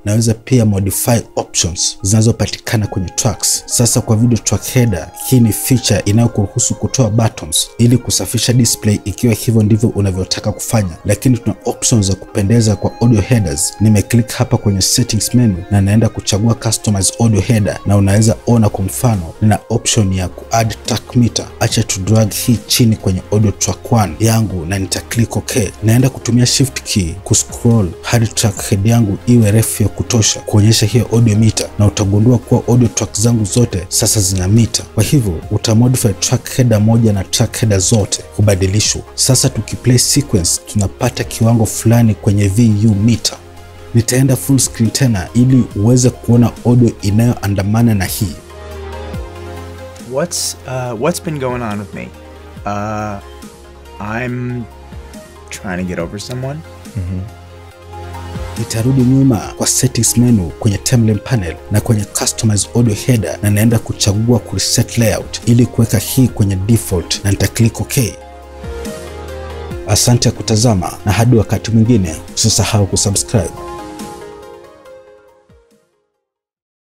naweza pia modify options zinazopatikana kwenye tracks. Sasa kwa video track header, hii ni feature inayokuruhusu kutoa buttons ili kusafisha display ikiwa hivyo ndivyo unavyotaka kufanya. Lakini tuna options za kupendeza kwa audio headers. Nimeclick hapa kwenye settings menu na naenda kuchagua customize audio header, na unaweza ona kwa mfano nina option ya kuadd track meter. Acha to drag hii chini kwenye audio track 1 yangu na nita click OK. Naenda kutumia shift key kuscroll hadi track head yangu iwe refu ya kutosha kuonyesha hiyo audio meter, na utagundua kuwa audio track zangu zote sasa zina meter. Kwa hivyo utamodify track header moja na track header zote hubadilishwa. Sasa tukiplay sequence tunapata kiwango fulani kwenye VU meter. Nitaenda full screen tena ili uweze kuona audio inayoandamana na hii. What's been going on with me? I'm trying to get over someone. Nitarudi nyuma kwa settings menu kwenye timeline panel na kwenye customize audio header, na naenda kuchagua kureset layout ili kuweka hii kwenye default, na nita click OK. Asante kutazama, na hadi wakati mwingine usisahau kusubscribe.